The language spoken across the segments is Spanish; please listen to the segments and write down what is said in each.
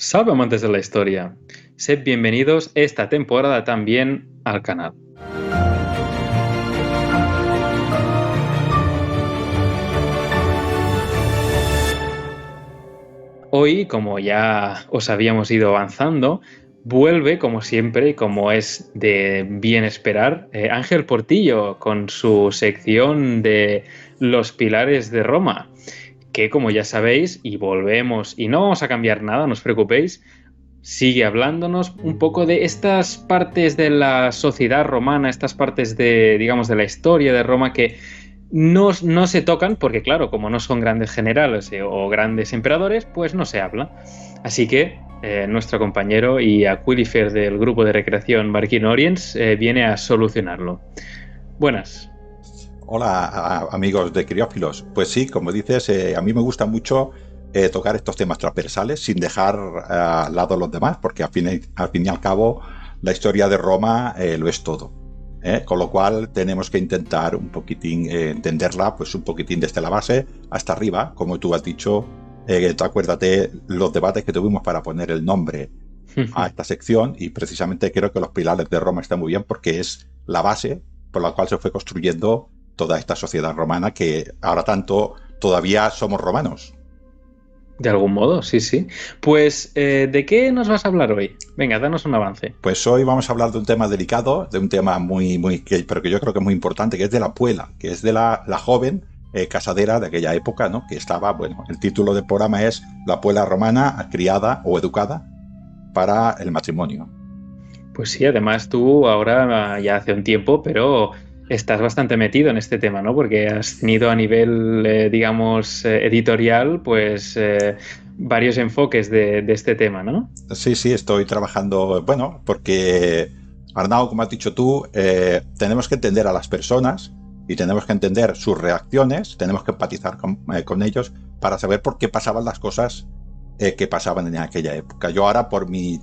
Salve amantes de la historia, sed bienvenidos esta temporada también al canal. Hoy, como ya os habíamos ido avanzando, vuelve, como siempre y como es de bien esperar, Ángel Portillo con su sección de Los Pilares de Roma, que como ya sabéis, y volvemos, y no vamos a cambiar nada, no os preocupéis, sigue hablándonos un poco de estas partes de la sociedad romana, estas partes de, digamos, de la historia de Roma que no se tocan porque, claro, como no son grandes generales o grandes emperadores, pues no se habla. Así que nuestro compañero y Aquilifer del grupo de recreación Barquino Orients viene a solucionarlo. Buenas. Hola amigos de Criófilos. Pues sí, como dices, a mí me gusta mucho tocar estos temas transversales sin dejar al lado los demás, porque al fin y al cabo la historia de Roma lo es todo. Con lo cual tenemos que intentar un poquitín entenderla, pues un poquitín desde la base hasta arriba, como tú has dicho. Acuérdate los debates que tuvimos para poner el nombre a esta sección, y precisamente creo que los pilares de Roma están muy bien porque es la base por la cual se fue construyendo toda esta sociedad romana, que ahora tanto todavía somos romanos. De algún modo, sí, sí. Pues, ¿de qué nos vas a hablar hoy? Venga, danos un avance. Pues hoy vamos a hablar de un tema delicado, de un tema pero que yo creo que es muy importante, que es de la Puela, que es de la joven casadera de aquella época, ¿no? Que estaba, bueno, el título del programa es La Puela romana, criada o educada para el matrimonio. Pues sí, además tú ahora ya hace un tiempo, pero estás bastante metido en este tema, ¿no? Porque has tenido a nivel, digamos, editorial, pues varios enfoques de este tema, ¿no? Sí, sí, estoy trabajando, bueno, porque Arnau, como has dicho tú, tenemos que entender a las personas y tenemos que entender sus reacciones, tenemos que empatizar con ellos para saber por qué pasaban las cosas que pasaban en aquella época. Yo ahora, por mi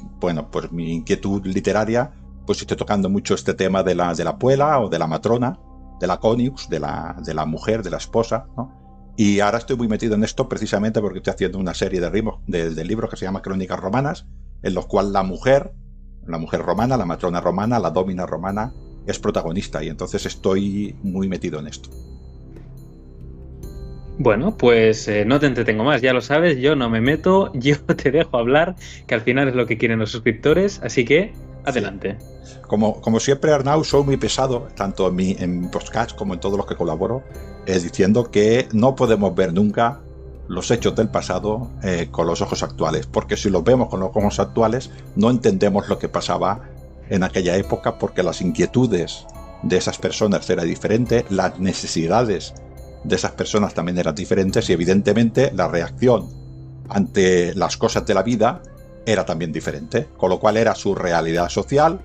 inquietud literaria, pues estoy tocando mucho este tema de la puela o de la matrona, de la coniux, de la mujer, de la esposa, ¿no? Y ahora estoy muy metido en esto precisamente porque estoy haciendo una serie de libros que se llama Crónicas Romanas, en los cuales la mujer romana, la matrona romana, la domina romana, es protagonista, y entonces estoy muy metido en esto. Bueno, pues no te entretengo más, ya lo sabes, yo no me meto, yo te dejo hablar, que al final es lo que quieren los suscriptores, así que adelante. Sí. Como siempre, Arnau, soy muy pesado, tanto en mi podcast como en todos los que colaboro, diciendo que no podemos ver nunca los hechos del pasado con los ojos actuales, porque si los vemos con los ojos actuales no entendemos lo que pasaba en aquella época, porque las inquietudes de esas personas eran diferentes, las necesidades de esas personas también eran diferentes, y evidentemente la reacción ante las cosas de la vida era también diferente, con lo cual era su realidad social,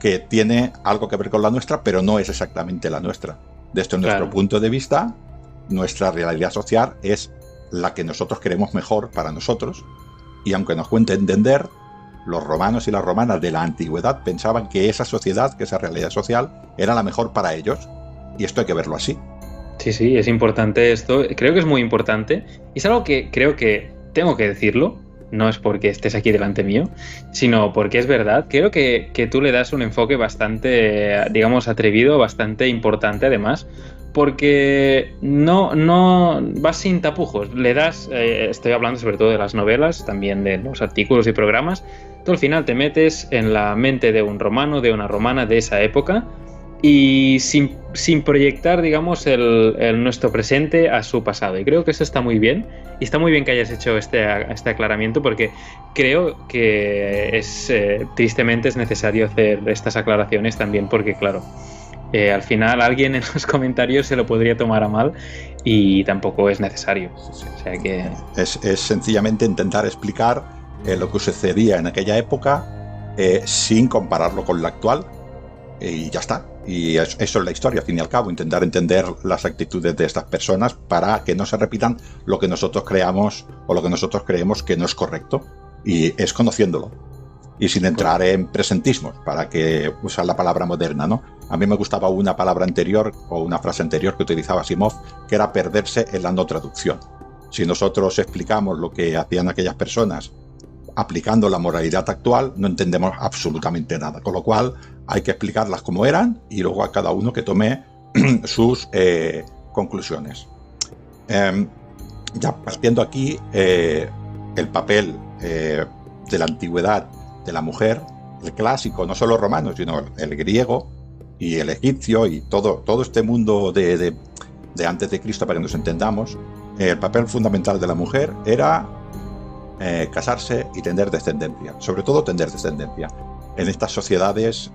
que tiene algo que ver con la nuestra, pero no es exactamente la nuestra. Desde nuestro punto de vista, nuestra realidad social es la que nosotros queremos mejor para nosotros, y aunque nos cuente entender, los romanos y las romanas de la antigüedad pensaban que esa sociedad, que esa realidad social, era la mejor para ellos, y esto hay que verlo así. Sí, sí, es importante esto, creo que es muy importante, y es algo que creo que tengo que decirlo, no es porque estés aquí delante mío, sino porque es verdad, creo que tú le das un enfoque bastante, digamos, atrevido, bastante importante además, porque no vas sin tapujos, le das, estoy hablando sobre todo de las novelas, también de los artículos y programas, tú al final te metes en la mente de un romano, de una romana de esa época, y sin proyectar, digamos, nuestro presente a su pasado. Y creo que eso está muy bien. Y está muy bien que hayas hecho este aclaramiento, porque creo que tristemente es necesario hacer estas aclaraciones también, porque claro, al final alguien en los comentarios se lo podría tomar a mal y tampoco es necesario. O sea que... Es sencillamente intentar explicar lo que sucedía en aquella época sin compararlo con lo actual, y ya está. Y eso es la historia, al fin y al cabo, intentar entender las actitudes de estas personas para que no se repitan lo que nosotros creamos o lo que nosotros creemos que no es correcto, y es conociéndolo y sin entrar en presentismos, para que usar la palabra moderna, ¿no? A mí me gustaba una palabra anterior o una frase anterior que utilizaba Asimov, que era perderse en la no traducción. Si nosotros explicamos lo que hacían aquellas personas aplicando la moralidad actual, no entendemos absolutamente nada. Con lo cual, hay que explicarlas como eran y luego a cada uno que tome sus conclusiones. Ya partiendo aquí, el papel de la antigüedad de la mujer, el clásico, no solo romano, sino el griego y el egipcio y todo este mundo de antes de Cristo, para que nos entendamos, el papel fundamental de la mujer era casarse y tener descendencia, sobre todo tener descendencia. En estas sociedades,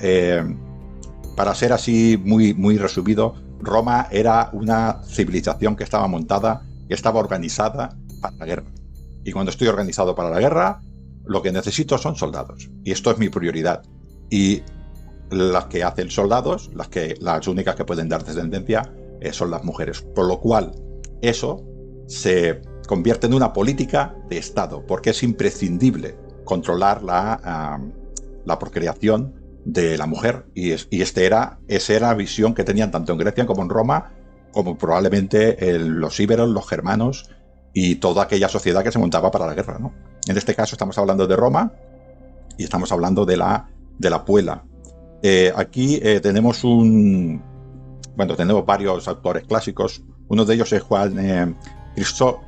para ser así muy resumido, Roma era una civilización que estaba montada, que estaba organizada para la guerra. Y cuando estoy organizado para la guerra, lo que necesito son soldados. Y esto es mi prioridad. Y las que hacen soldados, las únicas que pueden dar descendencia, son las mujeres. Por lo cual, eso se convierte en una política de Estado, porque es imprescindible controlar la procreación de la mujer. Y esa era la visión que tenían tanto en Grecia como en Roma, como probablemente los íberos, los germanos y toda aquella sociedad que se montaba para la guerra, ¿no? En este caso estamos hablando de Roma y estamos hablando de la puela. Aquí tenemos tenemos varios autores clásicos. Uno de ellos es Juan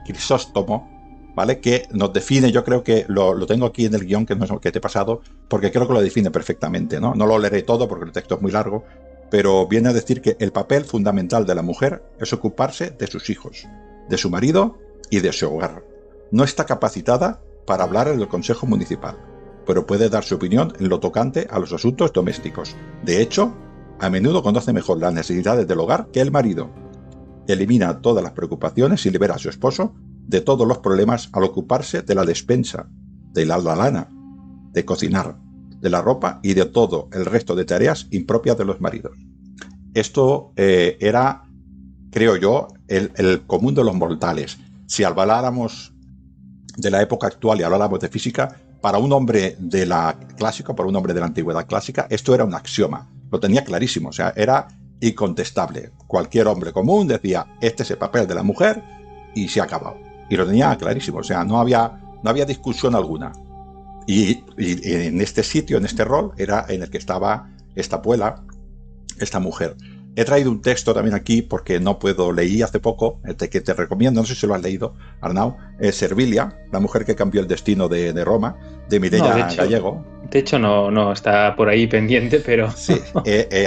Crisóstomo, ¿vale? Que nos define, yo creo que lo tengo aquí en el guión que te he pasado, porque creo que lo define perfectamente, ¿no? No lo leeré todo porque el texto es muy largo, pero viene a decir que el papel fundamental de la mujer es ocuparse de sus hijos, de su marido y de su hogar. No está capacitada para hablar en el Consejo Municipal, pero puede dar su opinión en lo tocante a los asuntos domésticos. De hecho, a menudo conoce mejor las necesidades del hogar que el marido. Elimina todas las preocupaciones y libera a su esposo de todos los problemas al ocuparse de la despensa, de la lana, de cocinar, de la ropa y de todo el resto de tareas impropias de los maridos. Esto era, creo yo, el común de los mortales. Si habláramos de la época actual y habláramos de física, para un hombre de la clásica, para un hombre de la antigüedad clásica, esto era un axioma. Lo tenía clarísimo, o sea, era incontestable. Cualquier hombre común decía, este es el papel de la mujer y se ha acabado. Y lo tenía clarísimo, o sea, no había discusión alguna. Y en este sitio, en este rol, era en el que estaba esta puela, esta mujer. He traído un texto también aquí porque no puedo, leí hace poco, que te recomiendo, no sé si lo has leído, Arnau, Servilia, la mujer que cambió el destino de Roma, de Mireia Gallego. De hecho, no está por ahí pendiente, pero... Sí,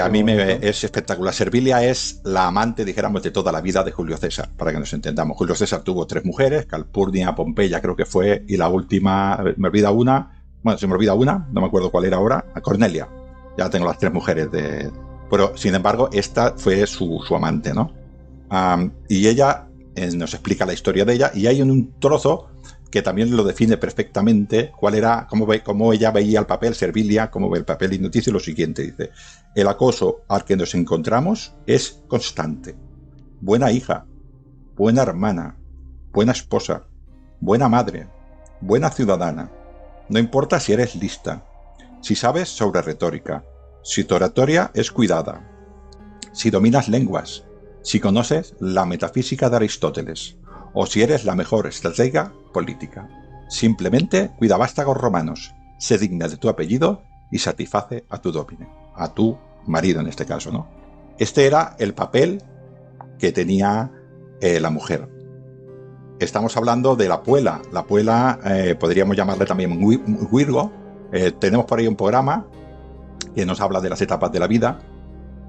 a mí es espectacular. Servilia es la amante, dijéramos, de toda la vida de Julio César, para que nos entendamos. Julio César tuvo 3 mujeres, Calpurnia, Pompeya creo que fue, y la última, se me olvida una, no me acuerdo cuál era ahora, Cornelia. Ya tengo las 3 mujeres Pero, sin embargo, esta fue su amante, ¿no? Y ella nos explica la historia de ella, y hay un trozo que también lo define perfectamente, cómo ella veía el papel, Servilia, cómo ve el papel, y nos dice lo siguiente, dice: el acoso al que nos encontramos es constante. Buena hija, buena hermana, buena esposa, buena madre, buena ciudadana. No importa si eres lista, si sabes sobre retórica, si tu oratoria es cuidada, si dominas lenguas, si conoces la metafísica de Aristóteles, o si eres la mejor estratega política. Simplemente cuida vástagos romanos, se digna de tu apellido y satisface a tu domine, a tu marido en este caso, ¿no? Este era el papel que tenía la mujer. Estamos hablando de la puela. La puela podríamos llamarle también Virgo. Tenemos por ahí un programa que nos habla de las etapas de la vida,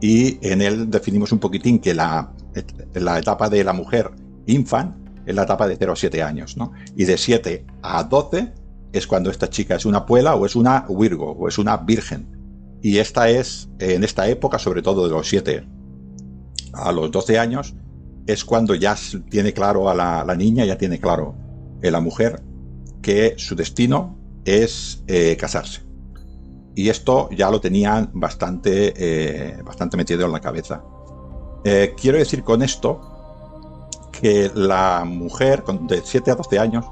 y en él definimos un poquitín que la etapa de la mujer infant es la etapa de 0 a 7 años, ¿no? Y de 7 a 12 es cuando esta chica es una puela o es una Virgo o es una virgen. Y esta es, en esta época, sobre todo de los 7 a los 12 años, es cuando ya tiene claro a la niña, ya tiene claro la mujer que su destino es casarse. Y esto ya lo tenían bastante metido en la cabeza. Quiero decir con esto que la mujer de 7 a 12 años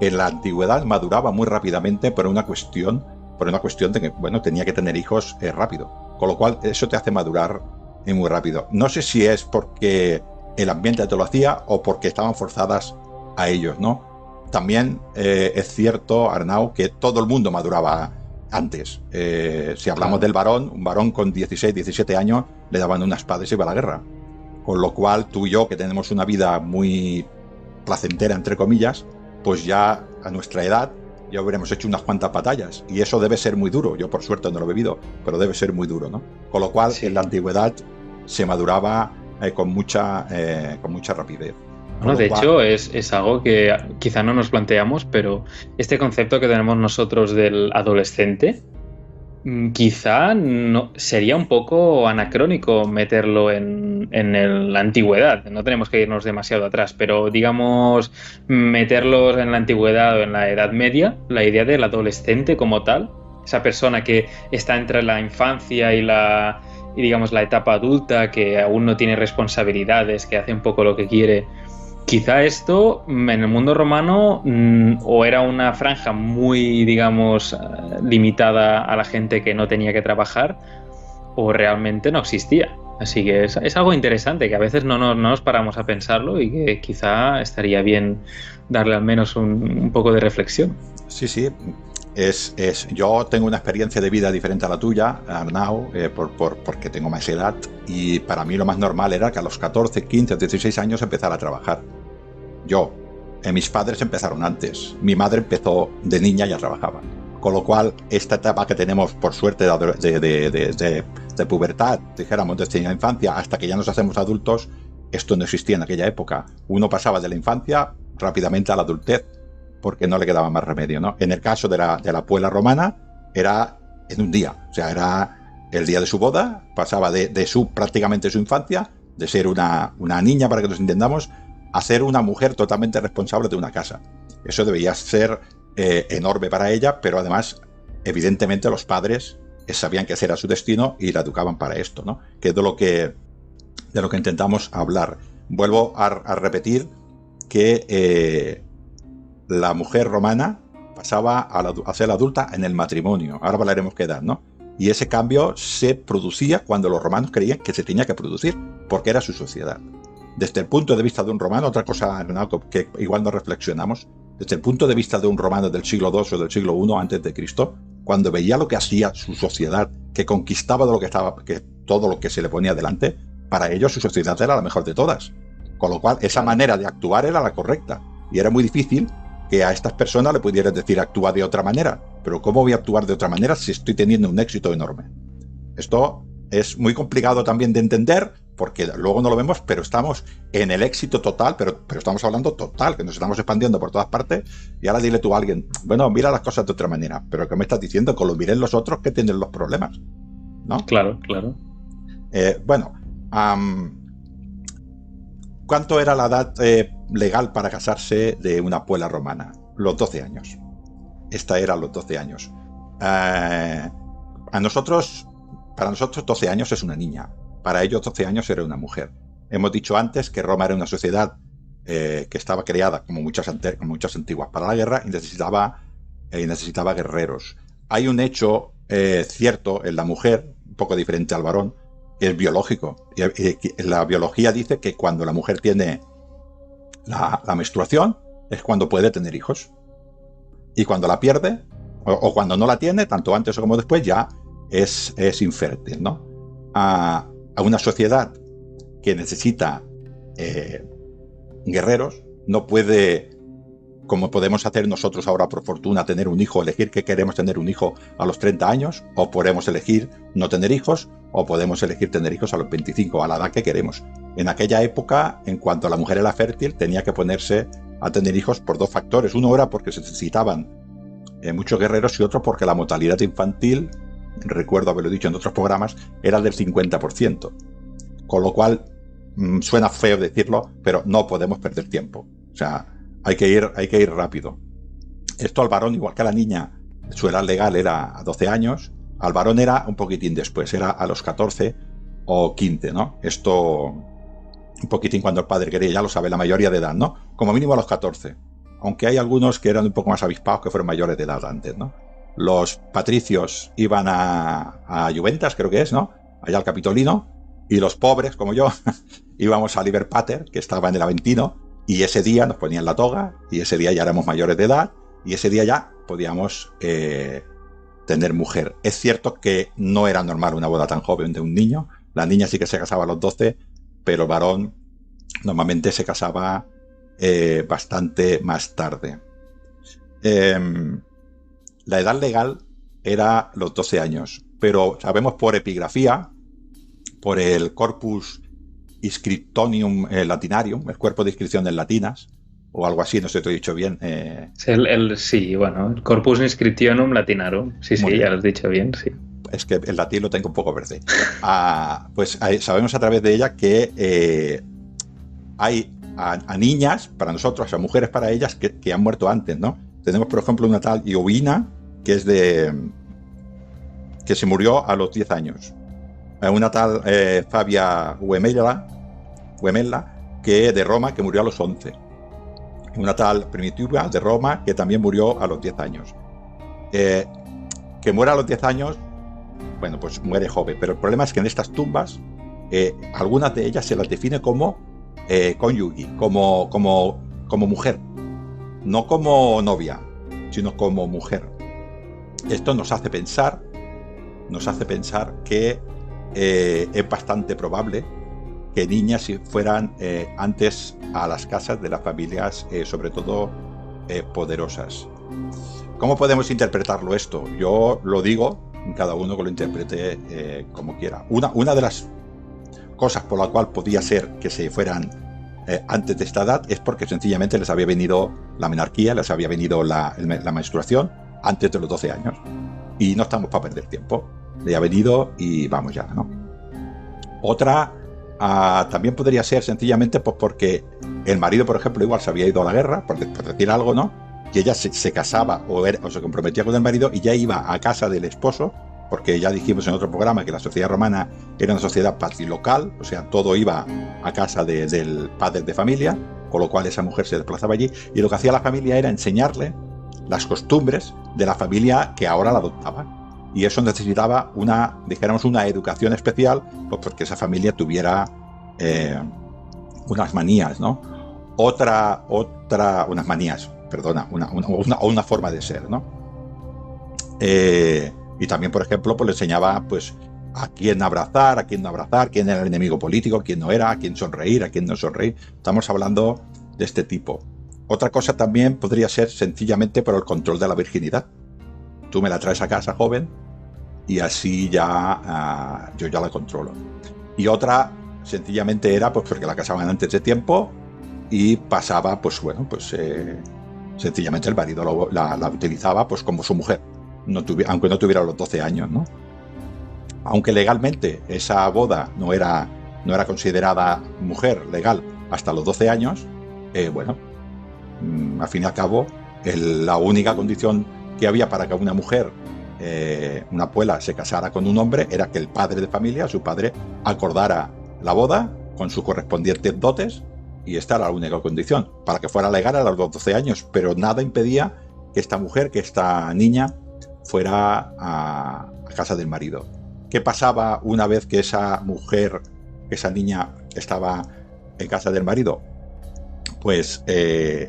en la antigüedad maduraba muy rápidamente por una cuestión de que, bueno, tenía que tener hijos rápido. Con lo cual eso te hace madurar muy rápido. No sé si es porque el ambiente te lo hacía o porque estaban forzadas a ellos, ¿no? también es cierto, Arnau, que todo el mundo maduraba antes. Si hablamos del varón, un varón con 16, 17 años le daban una espada y se iba a la guerra. Con lo cual, tú y yo, que tenemos una vida muy placentera, entre comillas, pues ya a nuestra edad ya hubiéramos hecho unas cuantas batallas. Y eso debe ser muy duro. Yo, por suerte, no lo he vivido, pero debe ser muy duro, ¿no? Con lo cual, sí, en la antigüedad se maduraba con mucha rapidez. Bueno, de hecho, es algo que quizá no nos planteamos, pero este concepto que tenemos nosotros del adolescente, quizá no, sería un poco anacrónico meterlo en la antigüedad. No tenemos que irnos demasiado atrás, pero digamos meterlos en la antigüedad o en la Edad Media, la idea del adolescente como tal, esa persona que está entre la infancia y digamos la etapa adulta, que aún no tiene responsabilidades, que hace un poco lo que quiere. Quizá esto en el mundo romano o era una franja muy, digamos, limitada a la gente que no tenía que trabajar, o realmente no existía. Así que es algo interesante, que a veces no nos paramos a pensarlo y que quizá estaría bien darle al menos un poco de reflexión. Sí, sí. Yo tengo una experiencia de vida diferente a la tuya, Arnau, porque tengo más edad, y para mí lo más normal era que a los 14, 15, 16 años empezara a trabajar. Mis padres empezaron antes. Mi madre empezó de niña y ya trabajaba. Con lo cual, esta etapa que tenemos, por suerte, de pubertad, dijéramos, desde la infancia hasta que ya nos hacemos adultos, esto no existía en aquella época. Uno pasaba de la infancia rápidamente a la adultez, porque no le quedaba más remedio, ¿no? En el caso de la puela romana, era en un día. O sea, era el día de su boda, pasaba prácticamente su infancia, de ser una niña, para que nos entendamos, a ser una mujer totalmente responsable de una casa. Eso debía ser enorme para ella, pero además, evidentemente, los padres sabían que ese era su destino y la educaban para esto, ¿no? Que es de lo que intentamos hablar. Vuelvo a repetir que la mujer romana pasaba a ser adulta en el matrimonio. Ahora hablaremos qué edad, ¿no? Y ese cambio se producía cuando los romanos creían que se tenía que producir, porque era su sociedad. Desde el punto de vista de un romano, otra cosa que igual no reflexionamos, desde el punto de vista de un romano del siglo II o del siglo I antes de Cristo, cuando veía lo que hacía su sociedad, que conquistaba todo lo que se le ponía delante, para ellos su sociedad era la mejor de todas. Con lo cual, esa manera de actuar era la correcta. Y era muy difícil que a estas personas le pudieras decir actúa de otra manera. Pero ¿cómo voy a actuar de otra manera si estoy teniendo un éxito enorme? Esto es muy complicado también de entender, porque luego no lo vemos, pero estamos en el éxito total, pero estamos hablando total, que nos estamos expandiendo por todas partes, y ahora dile tú a alguien, bueno, mira las cosas de otra manera, pero ¿qué me estás diciendo? Que lo miren los otros que tienen los problemas, ¿no? Claro. ¿Cuánto era la edad legal para casarse de una puela romana? Los 12 años. Esta era los 12 años. Para nosotros 12 años es una niña. Para ellos 12 años era una mujer. Hemos dicho antes que Roma era una sociedad que estaba creada, como muchas antiguas, para la guerra y necesitaba guerreros. Hay un hecho cierto en la mujer, un poco diferente al varón, que es biológico. La biología dice que cuando la mujer tiene la menstruación es cuando puede tener hijos. Y cuando la pierde, o cuando no la tiene, tanto antes como después, ya es infértil, ¿no? A una sociedad que necesita guerreros, no puede, como podemos hacer nosotros ahora por fortuna, tener un hijo, elegir que queremos tener un hijo a los 30 años, o podemos elegir no tener hijos, o podemos elegir tener hijos a los 25, a la edad que queremos. En aquella época, en cuanto la mujer era fértil, tenía que ponerse a tener hijos por dos factores. Uno era porque se necesitaban muchos guerreros, y otro porque la mortalidad infantil, recuerdo haberlo dicho en otros programas, era del 50%. Con lo cual, suena feo decirlo, pero no podemos perder tiempo. O sea, hay que ir rápido. Esto al varón, igual que a la niña, su edad legal era a 12 años, al varón era un poquitín después, era a los 14 o 15, ¿no? Esto, un poquitín cuando el padre quería, ya lo sabe, la mayoría de edad, ¿no? Como mínimo a los 14. Aunque hay algunos que eran un poco más avispados, que fueron mayores de edad antes, ¿no? Los patricios iban a Juventas, creo que es, ¿no? Allá al Capitolino. Y los pobres, como yo, íbamos a Liber Pater, que estaba en el Aventino, Y ese día nos ponían la toga, y ese día ya éramos mayores de edad, y ese día ya podíamos tener mujer. Es cierto que no era normal una boda tan joven de un niño. La niña sí que se casaba a los 12, pero el varón normalmente se casaba bastante más tarde. La edad legal era los 12 años, pero sabemos por epigrafía, por el Corpus Inscriptionum Latinarium, el cuerpo de inscripciones latinas, o algo así, no sé si te he dicho bien. Sí, bueno, el Corpus Inscriptionum Latinarum. Sí, ya lo has dicho bien, sí. Es que el latín lo tengo un poco verde. Pues sabemos a través de ella que hay a niñas, para nosotros, a mujeres para ellas, que han muerto antes, ¿no? Tenemos, por ejemplo, una tal Iovina, que se murió a los 10 años. Una tal Fabia Huemella, que de Roma, que murió a los 11. Una tal Primitiva de Roma, que también murió a los 10 años. Que muera a los 10 años, bueno, pues muere joven. Pero el problema es que en estas tumbas, algunas de ellas se las define como cónyuge, como mujer. No como novia, sino como mujer. Esto nos hace pensar que es bastante probable que niñas fueran antes a las casas de las familias, sobre todo poderosas. ¿Cómo podemos interpretarlo esto? Yo lo digo, cada uno que lo interprete como quiera. Una de las cosas por la cual podía ser que se fueran antes de esta edad es porque sencillamente les había venido la menarquía, les había venido la menstruación antes de los 12 años. Y no estamos para perder tiempo. Le ha venido y vamos ya, ¿no? Otra también podría ser sencillamente pues porque el marido, por ejemplo, igual se había ido a la guerra, por decir algo, ¿no? Y ella se casaba o se comprometía con el marido y ya iba a casa del esposo, porque ya dijimos en otro programa que la sociedad romana era una sociedad patrilocal, o sea, todo iba a casa del padre de familia, con lo cual esa mujer se desplazaba allí, y lo que hacía la familia era enseñarle las costumbres de la familia que ahora la adoptaba. Y eso necesitaba una educación especial, pues porque esa familia tuviera unas manías, ¿no? Unas manías, perdona, una forma de ser, ¿no? Y también, por ejemplo, pues le enseñaba pues a quién abrazar, a quién no abrazar, quién era el enemigo político, quién no era, a quién sonreír, a quién no sonreír. Estamos hablando de este tipo. Otra cosa también podría ser sencillamente por el control de la virginidad. Tú me la traes a casa joven y así ya yo ya la controlo. Y otra sencillamente era pues porque la casaban antes de tiempo y pasaba pues bueno, pues sencillamente el marido la utilizaba pues como su mujer. Aunque no tuviera los 12 años, ¿no? Aunque legalmente esa boda no era considerada mujer legal hasta los 12 años, bueno, al fin y al cabo, la única condición que había para que una mujer, una puela, se casara con un hombre era que el padre de familia, su padre, acordara la boda con sus correspondientes dotes, y esta era la única condición para que fuera legal a los 12 años, pero nada impedía que esta mujer, que esta niña, fuera a casa del marido. ¿Qué pasaba una vez que esa mujer, esa niña, estaba en casa del marido? Pues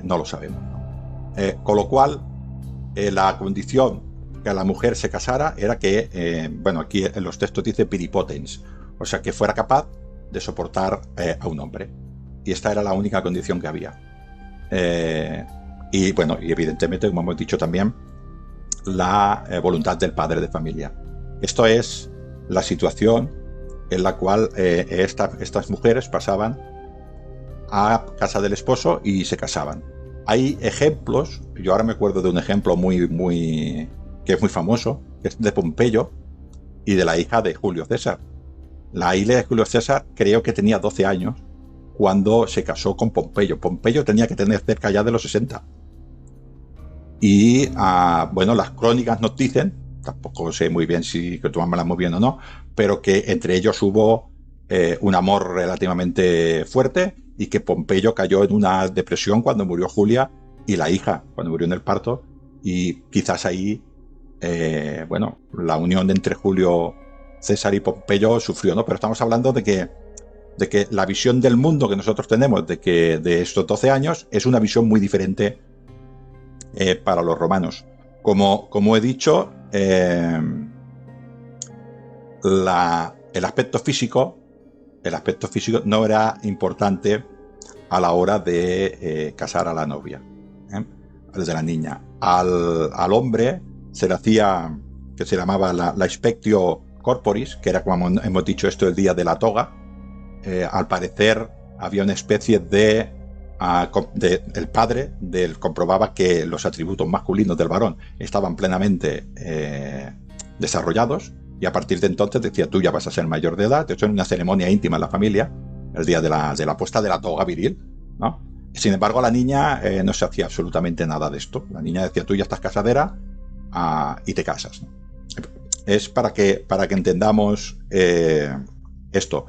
no lo sabemos, ¿no? Con lo cual, la condición que la mujer se casara era que, bueno, aquí en los textos dice piripotens, o sea, que fuera capaz de soportar a un hombre. Y esta era la única condición que había. Y bueno, y evidentemente, como hemos dicho también, la voluntad del padre de familia. Esto es la situación en la cual estas mujeres pasaban a casa del esposo y se casaban. Hay ejemplos, yo ahora me acuerdo de un ejemplo que es muy famoso, que es de Pompeyo y de la hija de Julio César. La hija de Julio César creo que tenía 12 años cuando se casó con Pompeyo. Pompeyo tenía que tener cerca ya de los 60. Y bueno, las crónicas nos dicen, tampoco sé muy bien si que tomármelas muy bien o no, pero que entre ellos hubo un amor relativamente fuerte y que Pompeyo cayó en una depresión cuando murió Julia y la hija, cuando murió en el parto, y quizás ahí, bueno, la unión entre Julio César y Pompeyo sufrió, ¿no? Pero estamos hablando de que de que la visión del mundo que nosotros tenemos de estos 12 años es una visión muy diferente para los romanos. Como he dicho, el aspecto físico no era importante a la hora de casar a la novia, de la niña. Al hombre se le hacía, que se llamaba la expectio corporis, que era, como hemos dicho, esto el día de la toga. Al parecer había una especie de el padre comprobaba que los atributos masculinos del varón estaban plenamente desarrollados, y a partir de entonces decía: tú ya vas a ser mayor de edad. De hecho, en una ceremonia íntima en la familia, el día de la puesta de la toga viril, ¿no? Sin embargo, la niña no se hacía absolutamente nada de esto. La niña decía: tú ya estás casadera, y te casas, ¿no? Es para que entendamos esto.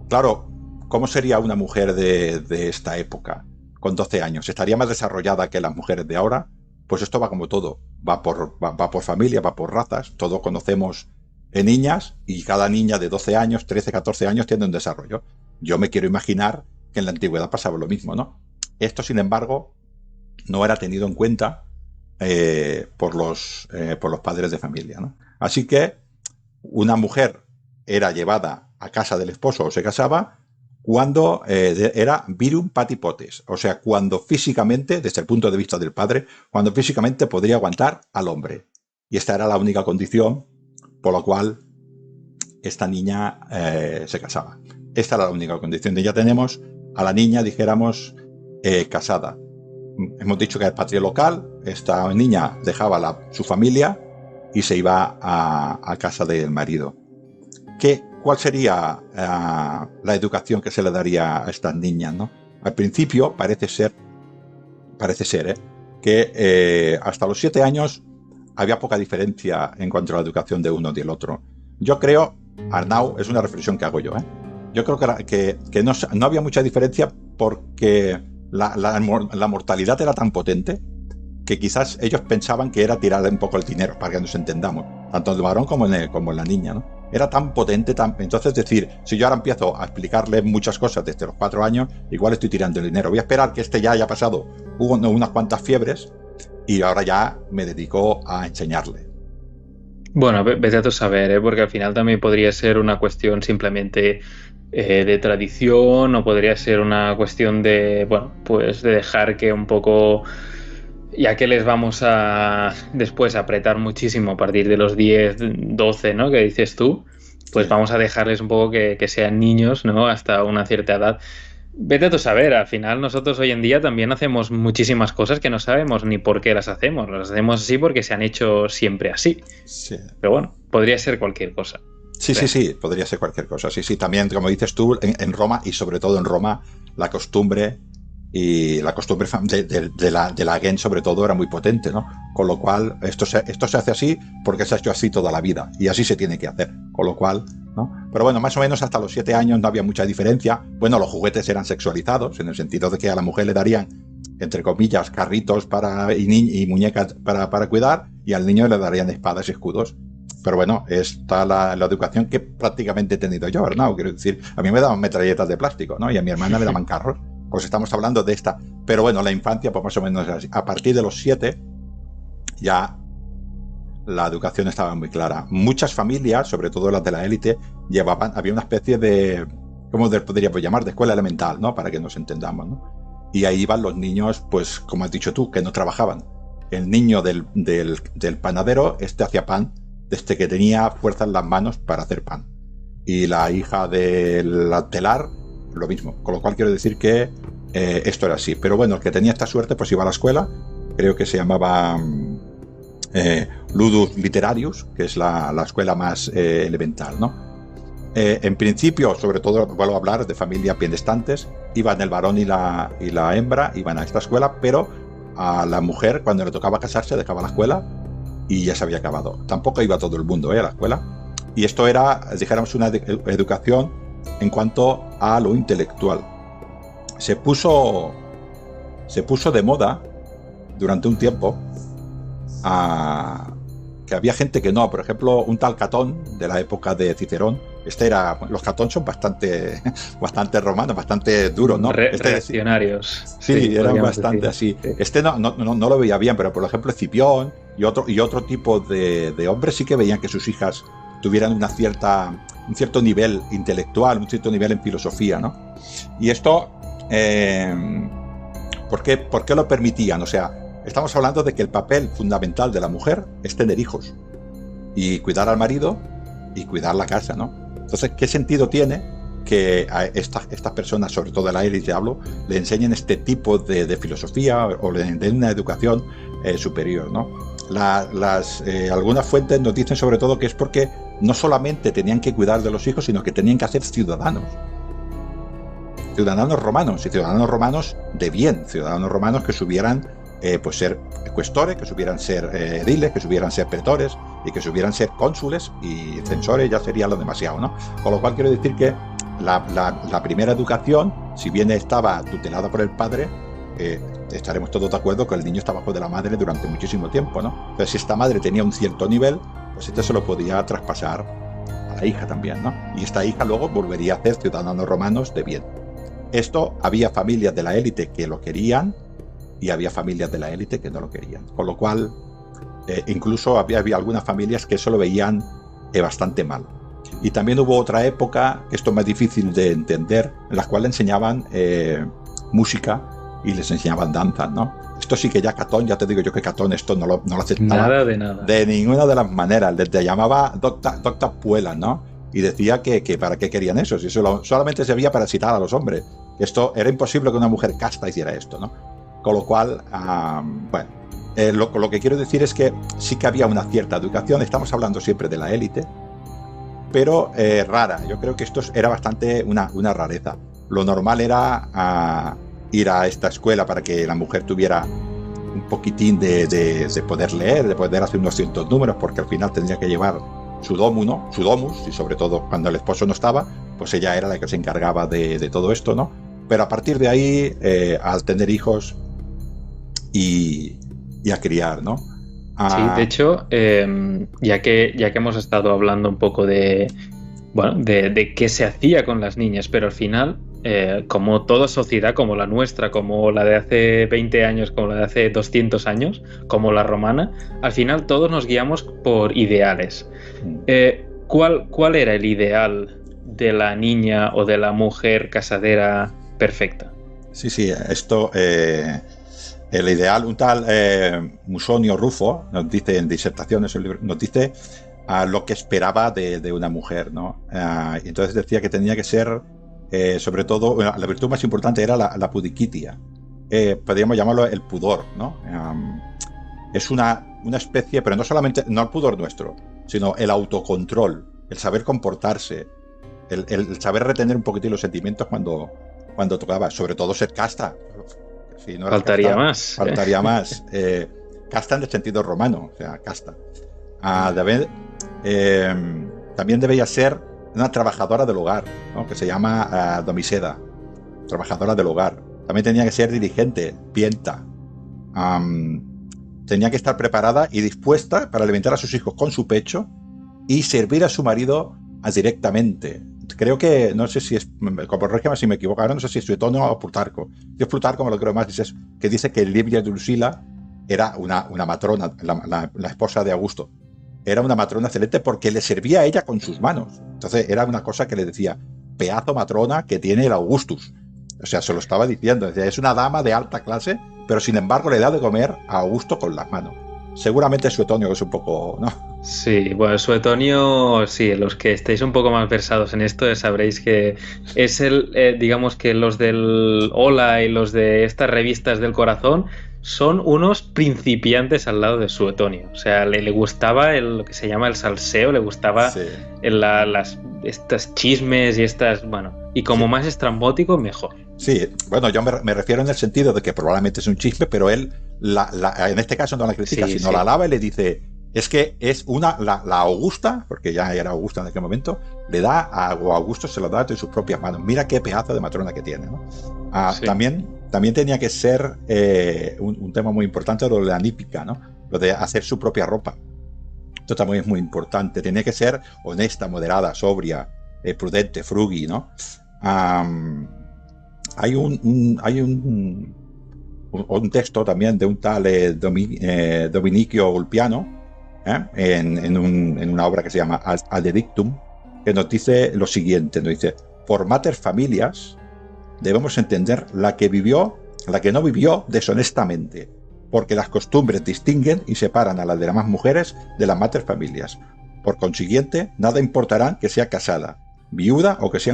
Claro, ¿cómo sería una mujer de esta época con 12 años? ¿Estaría más desarrollada que las mujeres de ahora? Pues esto va como todo. Va por familia, va por razas. Todos conocemos niñas, y cada niña de 12 años, 13, 14 años tiene un desarrollo. Yo me quiero imaginar que en la antigüedad pasaba lo mismo, ¿no? Esto, sin embargo, no era tenido en cuenta por los padres de familia, ¿no? Así que una mujer era llevada a casa del esposo o se casaba cuando era virum patipotes, o sea, cuando físicamente, desde el punto de vista del padre, cuando físicamente podría aguantar al hombre. Y esta era la única condición por la cual esta niña se casaba. Esta era la única condición. Y ya tenemos a la niña, dijéramos, casada. Hemos dicho que era patria local. Esta niña dejaba su familia y se iba a casa del marido. ¿Cuál sería la educación que se le daría a estas niñas, ¿no? Al principio parece ser que hasta los 7 años había poca diferencia en cuanto a la educación de uno y del otro. Yo creo, Arnau, es una reflexión que hago yo, yo creo que no había mucha diferencia, porque la mortalidad era tan potente que quizás ellos pensaban que era tirar un poco el dinero, para que nos entendamos, tanto el varón como en la niña, ¿no? Era tan potente, entonces decir, si yo ahora empiezo a explicarle muchas cosas desde los 4 años, igual estoy tirando el dinero. Voy a esperar que ya haya pasado unas cuantas fiebres, y ahora ya me dedico a enseñarle. Bueno, vete a tu saber, porque al final también podría ser una cuestión simplemente de tradición, o podría ser una cuestión de, bueno, pues de dejar que un poco, ya que les vamos a después apretar muchísimo a partir de los 10, 12, ¿no? Que dices tú, pues sí, vamos a dejarles un poco que sean niños, ¿no? Hasta una cierta edad. Vete a tu saber, al final nosotros hoy en día también hacemos muchísimas cosas que no sabemos ni por qué las hacemos así porque se han hecho siempre así. Sí. Pero bueno, podría ser cualquier cosa. Sí, podría ser cualquier cosa. Sí, también, como dices tú, en Roma, y sobre todo en Roma, la costumbre de la gens, sobre todo, era muy potente, ¿no? Con lo cual, esto se hace así porque se ha hecho así toda la vida, y así se tiene que hacer. Con lo cual, ¿no? Pero bueno, más o menos hasta los 7 años no había mucha diferencia. Bueno, los juguetes eran sexualizados, en el sentido de que a la mujer le darían, entre comillas, carritos y muñecas para cuidar, y al niño le darían espadas y escudos. Pero bueno, está la educación que prácticamente he tenido yo, ¿no? Quiero decir, a mí me daban metralletas de plástico, ¿no? Y a mi hermana me daban carros. Pues estamos hablando de esta. Pero bueno, la infancia, pues más o menos así. A partir de los 7, ya la educación estaba muy clara. Muchas familias, sobre todo las de la élite, había una especie de, ¿cómo podríamos llamar? De escuela elemental, ¿no? Para que nos entendamos, ¿no? Y ahí iban los niños, pues como has dicho tú, que no trabajaban. El niño del panadero, hacía pan desde que tenía fuerza en las manos para hacer pan. Y la hija del telar, lo mismo. Con lo cual quiero decir que esto era así. Pero bueno, el que tenía esta suerte pues iba a la escuela. Creo que se llamaba Ludus Literarius, que es la escuela más elemental, ¿no? En principio, sobre todo, vuelvo a hablar de familias benestantes. Iban el varón y la hembra, iban a esta escuela, pero a la mujer, cuando le tocaba casarse, dejaba la escuela y ya se había acabado. Tampoco iba todo el mundo a la escuela. Y esto era, dijéramos, una educación en cuanto a lo intelectual. Se puso de moda durante un tiempo que había gente que no. Por ejemplo, un tal Catón, de la época de Cicerón, Los Catón son bastante, bastante romanos, bastante duros, ¿no? Reaccionarios. Sí, eran bastante decir. así. Sí. No lo veía bien, pero por ejemplo Escipión y otro tipo de hombres sí que veían que sus hijas tuvieran un cierto nivel intelectual, un cierto nivel en filosofía, ¿no? Y esto, ¿por qué lo permitían? O sea, estamos hablando de que el papel fundamental de la mujer es tener hijos y cuidar al marido y cuidar la casa, ¿no? Entonces, ¿qué sentido tiene que a estas personas, sobre todo de la élite hablo, le enseñen este tipo de filosofía o le den una educación superior, ¿no? Algunas fuentes nos dicen sobre todo que es porque no solamente tenían que cuidar de los hijos, sino que tenían que hacer ciudadanos romanos, y ciudadanos romanos de bien, ciudadanos romanos que supieran pues ser cuestores, que supieran ser ediles, que supieran ser pretores y que supieran ser cónsules, y censores ya sería lo demasiado, ¿no? Con lo cual quiero decir que la primera educación, si bien estaba tutelada por el padre, estaremos todos de acuerdo que el niño está bajo de la madre durante muchísimo tiempo, ¿no? Entonces, si esta madre tenía un cierto nivel, pues esto se lo podía traspasar a la hija también, ¿no? Y esta hija luego volvería a ser ciudadanos romanos de bien. Esto, había familias de la élite que lo querían y había familias de la élite que no lo querían. Con lo cual, incluso había algunas familias que eso lo veían bastante mal. Y también hubo otra época, que esto es más difícil de entender, en la cual enseñaban música y les enseñaban danzas, ¿no? Esto sí que ya Catón, ya te digo yo que Catón esto no lo aceptaba. Nada de nada. De ninguna de las maneras. Les llamaba Docta Puela, ¿no? Y decía que para qué querían eso, si eso solamente servía para excitar a los hombres. Esto era imposible que una mujer casta hiciera esto, ¿no? Con lo cual, bueno, lo que quiero decir es que sí que había una cierta educación. Estamos hablando siempre de la élite, pero rara. Yo creo que esto era bastante una rareza. Lo normal era ir a esta escuela para que la mujer tuviera un poquitín de poder leer, de poder hacer unos ciertos números, porque al final tendría que llevar su domus, y sobre todo cuando el esposo no estaba, pues ella era la que se encargaba de todo esto, ¿no? Pero a partir de ahí, al tener hijos y a criar, ¿no? Sí, de hecho, ya que hemos estado hablando un poco de qué se hacía con las niñas, pero al final, como toda sociedad, como la nuestra, como la de hace 20 años, como la de hace 200 años, como la romana, al final todos nos guiamos por ideales. ¿Cuál era el ideal de la niña o de la mujer casadera perfecta? Sí, esto... el ideal, un tal Musonio Rufo nos dice en disertaciones, nos dice lo que esperaba de una mujer, ¿no? Y entonces decía que tenía que ser, sobre todo, la virtud más importante era la pudiquitia. Podríamos llamarlo el pudor, ¿no? Es una especie, pero no solamente, no el pudor nuestro, sino el autocontrol, el saber comportarse, el saber retener un poquitín los sentimientos cuando tocaba, sobre todo ser casta. Si no faltaría casta, más. Faltaría más. Casta en el sentido romano, o sea, casta. También debía ser una trabajadora del hogar, ¿no? Que se llama domiseda, trabajadora del hogar. También tenía que ser dirigente, pienta. Tenía que estar preparada y dispuesta para alimentar a sus hijos con su pecho y servir a su marido directamente. Creo que, no sé si es, corrígeme si me equivoco, ahora no sé si es Suetonio o Plutarco. Yo Plutarco me lo creo más, que dice que Livia Drusila era una matrona, la esposa de Augusto. Era una matrona excelente porque le servía a ella con sus manos. Entonces era una cosa que le decía, pedazo matrona que tiene el Augustus. O sea, se lo estaba diciendo. Decía, es una dama de alta clase, pero sin embargo le da de comer a Augusto con las manos. Seguramente Suetonio es un poco, ¿no? Sí, bueno, Suetonio, sí, los que estéis un poco más versados en esto sabréis que es digamos que los del Hola y los de estas revistas del corazón son unos principiantes al lado de Suetonio. O sea, le gustaba lo que se llama el salseo, le gustaba Sí. estas chismes y estas, bueno, y como Sí. más estrambótico, mejor. Sí, bueno, yo me refiero en el sentido de que probablemente es un chisme, pero él, en este caso no la critica, Sí, sino sí. la alaba y le dice, es que es la Augusta, porque ya era Augusta en aquel momento, le da a Augusto, se lo da de sus propias manos. Mira qué pedazo de matrona que tiene, ¿no? Sí. También tenía que ser un tema muy importante lo de la nípica, ¿no? Lo de hacer su propia ropa. Esto también es muy importante. Tenía que ser honesta, moderada, sobria, prudente, frugui, ¿no? Hay un texto también de un tal Dominicio Ulpiano, en una obra que se llama Ad Edictum, que nos dice lo siguiente, nos dice: por mater familias debemos entender la que no vivió deshonestamente, porque las costumbres distinguen y separan a las demás mujeres de las mater familias. Por consiguiente, nada importará que sea casada, viuda o que sea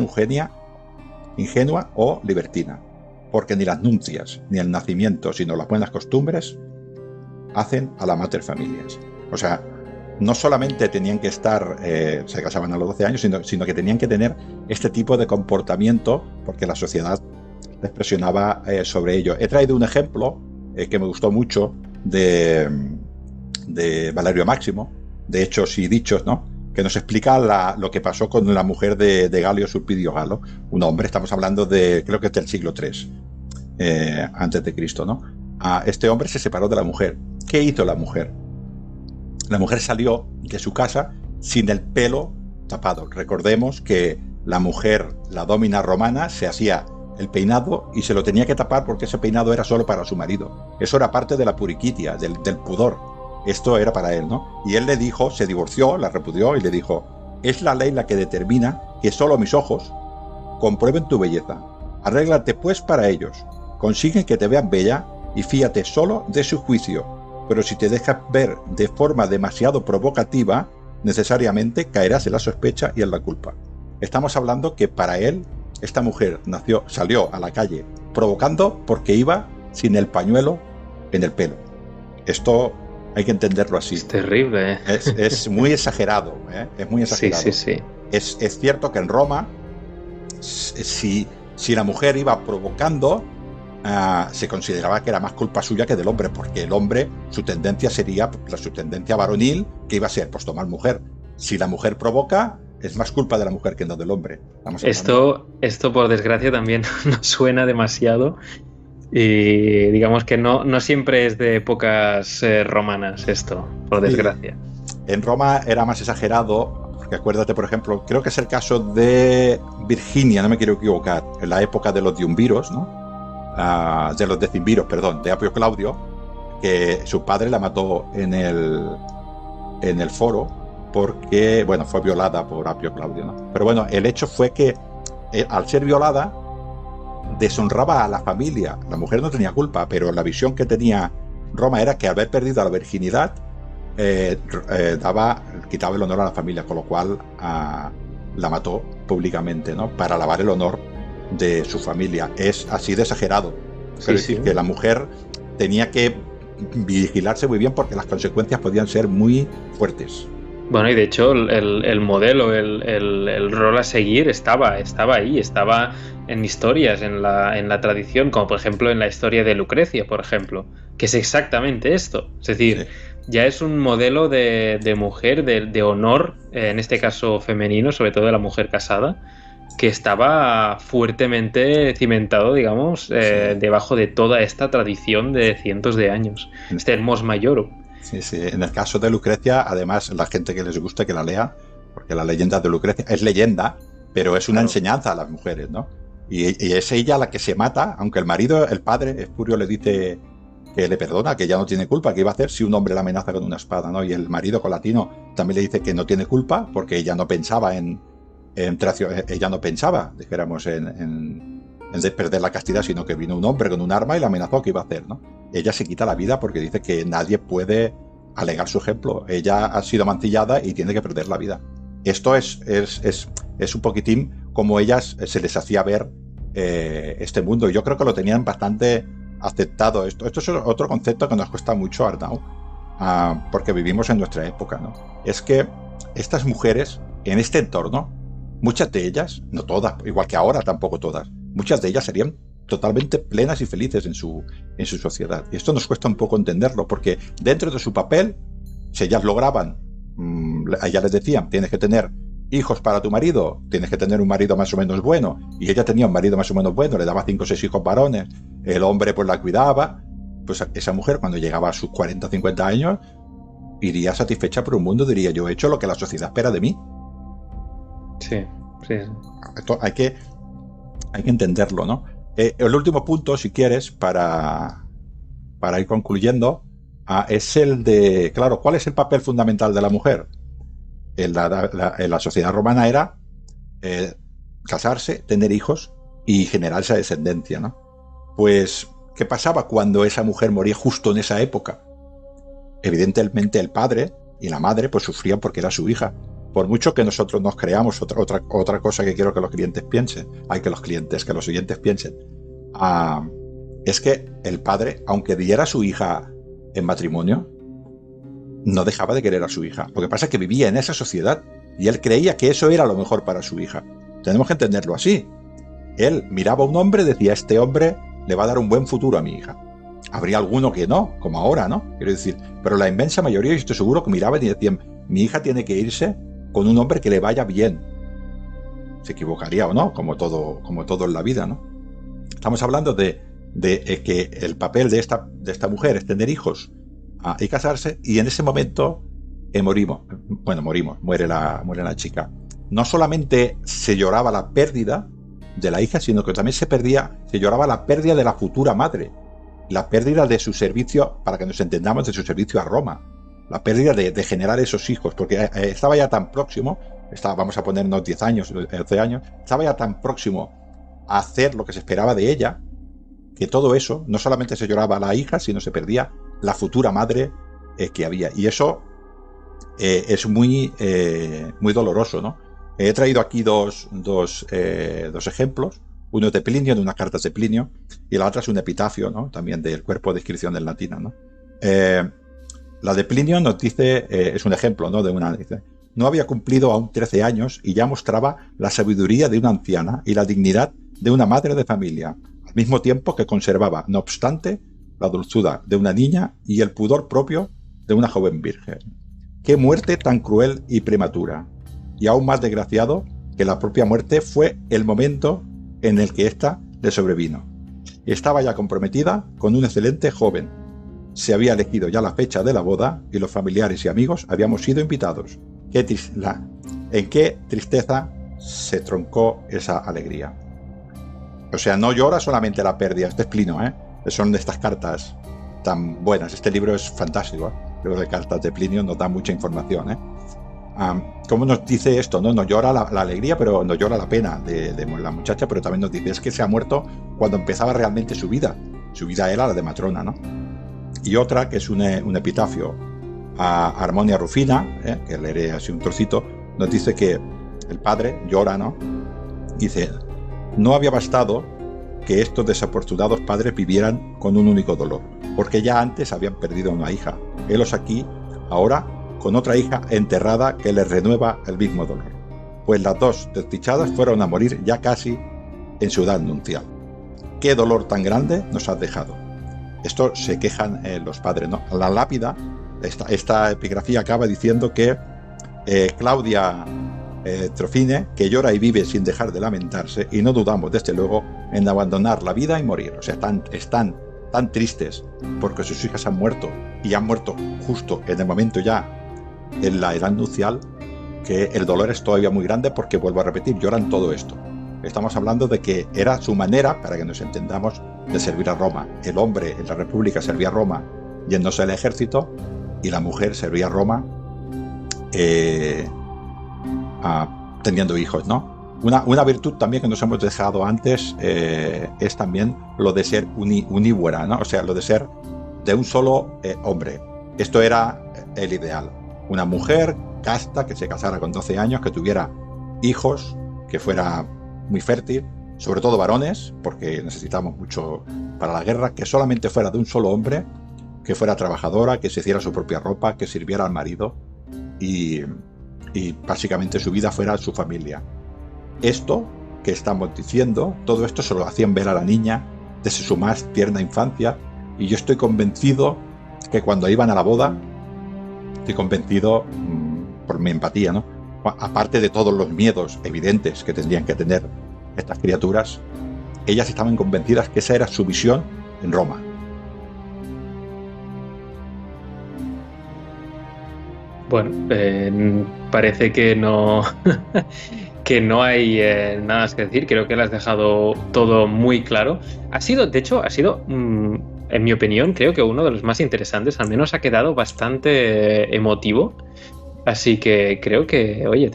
ingenua o libertina, porque ni las nupcias, ni el nacimiento, sino las buenas costumbres hacen a la mater familias. O sea, no solamente tenían que estar, se casaban a los 12 años, sino que tenían que tener este tipo de comportamiento, porque la sociedad les presionaba sobre ello. He traído un ejemplo que me gustó mucho de Valerio Máximo, de Hechos y Dichos, ¿no?, que nos explica lo que pasó con la mujer de Galio Sulpicio Galo, un hombre, estamos hablando creo que es del siglo III antes de Cristo, ¿no? Este hombre se separó de la mujer. ¿Qué hizo la mujer? La mujer salió de su casa sin el pelo tapado. Recordemos que la mujer, la domina romana, se hacía el peinado y se lo tenía que tapar porque ese peinado era solo para su marido. Eso era parte de la puriquitia, del pudor. Esto era para él, ¿no? Y él le dijo, se divorció, la repudió y le dijo: es la ley la que determina que solo mis ojos comprueben tu belleza. Arréglate pues para ellos. Consigue que te vean bella y fíate solo de su juicio. Pero si te dejas ver de forma demasiado provocativa, necesariamente caerás en la sospecha y en la culpa. Estamos hablando que para él, esta mujer salió a la calle provocando porque iba sin el pañuelo en el pelo. Esto hay que entenderlo así. Es terrible, ¿eh? Es muy exagerado, ¿eh? Es muy exagerado. Sí. Es cierto que en Roma, si la mujer iba provocando, se consideraba que era más culpa suya que del hombre, porque el hombre, su tendencia sería, su tendencia varonil, que iba a ser, pues, tomar mujer. Si la mujer provoca, es más culpa de la mujer que no del hombre. Esto por desgracia también nos suena demasiado, y digamos que no siempre es de épocas romanas esto, por desgracia. Sí. En Roma era más exagerado, porque acuérdate, por ejemplo, creo que es el caso de Virginia, no me quiero equivocar, en la época de los Diumviros, ¿no? De los decimviros, perdón, de Apio Claudio, que su padre la mató en el foro porque, bueno, fue violada por Apio Claudio, ¿no? Pero bueno, el hecho fue que al ser violada deshonraba a la familia. La mujer no tenía culpa, pero la visión que tenía Roma era que al haber perdido la virginidad quitaba el honor a la familia, con lo cual la mató públicamente, ¿no?, para lavar el honor de su familia. Es así de exagerado. Es decir, que la mujer tenía que vigilarse muy bien porque las consecuencias podían ser muy fuertes. Bueno, y de hecho el modelo, el rol a seguir estaba ahí, estaba en historias, en la tradición, como por ejemplo en la historia de Lucrecia, por ejemplo, que es exactamente esto. Es decir, ya es un modelo de mujer, de honor, en este caso femenino, sobre todo de la mujer casada, que estaba fuertemente cimentado, digamos, debajo de toda esta tradición de cientos de años. Este Mos Maiorum. Sí. En el caso de Lucrecia, además, la gente que les guste que la lea, porque la leyenda de Lucrecia es leyenda, pero es una enseñanza a las mujeres, ¿no? Y es ella la que se mata, aunque el marido, el padre, Espurio, le dice que le perdona, que ya no tiene culpa, que iba a hacer si un hombre la amenaza con una espada, ¿no? Y el marido Colatino también le dice que no tiene culpa porque ella no pensaba ella no pensaba, dijéramos, en perder la castidad, sino que vino un hombre con un arma y la amenazó que iba a hacer, ¿no? Ella se quita la vida porque dice que nadie puede alegar su ejemplo. Ella ha sido mancillada y tiene que perder la vida. Esto es un poquitín como ellas se les hacía ver este mundo. Y yo creo que lo tenían bastante aceptado. Esto es otro concepto que nos cuesta mucho, Arnau, porque vivimos en nuestra época, ¿no? Es que estas mujeres, en este entorno, muchas de ellas, no todas, igual que ahora tampoco todas, muchas de ellas serían totalmente plenas y felices en su sociedad. Y esto nos cuesta un poco entenderlo, porque dentro de su papel, si ellas lograban, allá les decían, tienes que tener hijos para tu marido, tienes que tener un marido más o menos bueno, y ella tenía un marido más o menos bueno, le daba 5 o 6 hijos varones, el hombre pues la cuidaba, pues esa mujer cuando llegaba a sus 40 o 50 años, iría satisfecha por un mundo, diría: yo he hecho lo que la sociedad espera de mí. Sí. sí. Esto hay que entenderlo, ¿no? El último punto, si quieres, para ir concluyendo, es el de, claro, ¿cuál es el papel fundamental de la mujer? En la sociedad romana era casarse, tener hijos y generar esa descendencia, ¿no? Pues, ¿qué pasaba cuando esa mujer moría justo en esa época? Evidentemente el padre y la madre pues sufrían porque era su hija. Por mucho que nosotros nos creamos, otra cosa que quiero que los clientes piensen, que los oyentes piensen, es que el padre, aunque diera a su hija en matrimonio, no dejaba de querer a su hija. Lo que pasa es que vivía en esa sociedad y él creía que eso era lo mejor para su hija. Tenemos que entenderlo así. Él miraba a un hombre y decía, este hombre le va a dar un buen futuro a mi hija. Habría alguno que no, como ahora, ¿no? Quiero decir, pero la inmensa mayoría, yo estoy seguro que miraban y decían, mi hija tiene que irse con un hombre que le vaya bien. Se equivocaría o no, como todo en la vida, ¿no? Estamos hablando de que el papel de esta mujer es tener hijos y casarse, y en ese momento muere la chica. No solamente se lloraba la pérdida de la hija, sino que también se lloraba la pérdida de la futura madre, la pérdida de su servicio, para que nos entendamos, de su servicio a Roma, la pérdida de generar esos hijos, porque estaba ya tan próximo, vamos a ponernos 10 años, 11 años, estaba ya tan próximo a hacer lo que se esperaba de ella, que todo eso, no solamente se lloraba a la hija, sino se perdía la futura madre que había. Y eso es muy doloroso, ¿no? He traído aquí dos ejemplos. Uno es de Plinio, de unas cartas de Plinio, y la otra es un epitafio, ¿no? También del cuerpo de inscripción en latina, ¿no? La de Plinio nos dice, es un ejemplo, ¿no? Dice, no había cumplido aún 13 años y ya mostraba la sabiduría de una anciana y la dignidad de una madre de familia, al mismo tiempo que conservaba, no obstante, la dulzura de una niña y el pudor propio de una joven virgen. ¡Qué muerte tan cruel y prematura! Y aún más desgraciado que la propia muerte fue el momento en el que ésta le sobrevino. Estaba ya comprometida con un excelente joven. Se había elegido ya la fecha de la boda y los familiares y amigos habíamos sido invitados. ¿En qué tristeza se troncó esa alegría? O sea, no llora solamente la pérdida. Este es Plinio, son de estas cartas tan buenas. Este libro es fantástico, El libro de cartas de Plinio nos da mucha información, ¿Cómo nos dice esto? No llora la alegría, pero no llora la pena de la muchacha, pero también nos dice, es que se ha muerto cuando empezaba realmente su vida. Su vida era la de matrona, ¿no? Y otra, que es un epitafio a Harmonia Rufina, que leeré así un trocito, nos dice que el padre llora, ¿no? Dice, no había bastado que estos desafortunados padres vivieran con un único dolor, porque ya antes habían perdido una hija. Helos aquí, ahora, con otra hija enterrada que les renueva el mismo dolor. Pues las dos desdichadas fueron a morir ya casi en su edad nupcial. ¿Qué dolor tan grande nos has dejado? Esto se quejan los padres, ¿no? La lápida, esta epigrafía acaba diciendo que Claudia Trofine, que llora y vive sin dejar de lamentarse, y no dudamos desde luego en abandonar la vida y morir. O sea, están tan tristes porque sus hijas han muerto, y han muerto justo en el momento ya en la edad nupcial, que el dolor es todavía muy grande porque, vuelvo a repetir, lloran todo esto. Estamos hablando de que era su manera, para que nos entendamos, de servir a Roma. El hombre en la República servía a Roma yéndose al ejército, y la mujer servía a Roma teniendo hijos, ¿no? Una virtud también que nos hemos dejado antes es también lo de ser unívora, ¿no? O sea, lo de ser de un solo hombre. Esto era el ideal. Una mujer casta que se casara con 12 años, que tuviera hijos, que fuera muy fértil, sobre todo varones, porque necesitamos mucho para la guerra, que solamente fuera de un solo hombre, que fuera trabajadora, que se hiciera su propia ropa, que sirviera al marido y básicamente su vida fuera su familia. Esto que estamos diciendo, todo esto se lo hacían ver a la niña desde su más tierna infancia, y yo estoy convencido que cuando iban a la boda, estoy convencido por mi empatía, ¿no? Aparte de todos los miedos evidentes que tendrían que tener estas criaturas, ellas estaban convencidas que esa era su visión en Roma. Bueno, parece que no que no hay nada más que decir. Creo que lo has dejado todo muy claro. De hecho, ha sido, en mi opinión, creo que uno de los más interesantes. Al menos ha quedado bastante emotivo. Así que creo que, oye,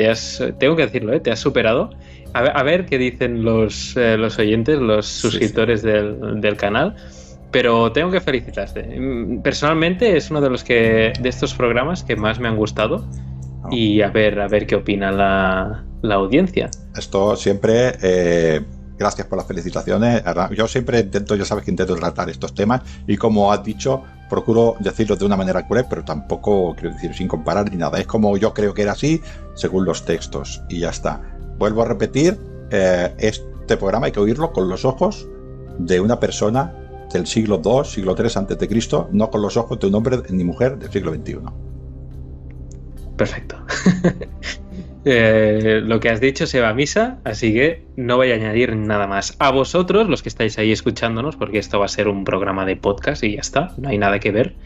tengo que decirlo, te has superado. A ver qué dicen los oyentes, los suscriptores del canal. Pero tengo que felicitarte. Personalmente es uno de estos programas que más me han gustado. Y a ver qué opina la audiencia. Esto siempre, gracias por las felicitaciones. Yo siempre ya sabes que intento tratar estos temas y como has dicho, procuro decirlo de una manera cruel, pero tampoco, quiero decir, sin comparar ni nada. Es como yo creo que era así, según los textos y ya está. Vuelvo a repetir, este programa hay que oírlo con los ojos de una persona del siglo II, siglo III antes de Cristo, no con los ojos de un hombre ni mujer del siglo XXI. Perfecto. Lo que has dicho se va a misa, así que no voy a añadir nada más. A vosotros, los que estáis ahí escuchándonos, porque esto va a ser un programa de podcast y ya está, no hay nada que ver.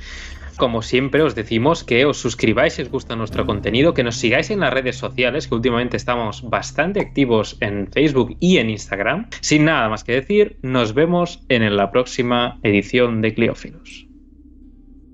Como siempre os decimos que os suscribáis si os gusta nuestro contenido, que nos sigáis en las redes sociales, que últimamente estamos bastante activos en Facebook y en Instagram. Sin nada más que decir, nos vemos en la próxima edición de Cliófilos.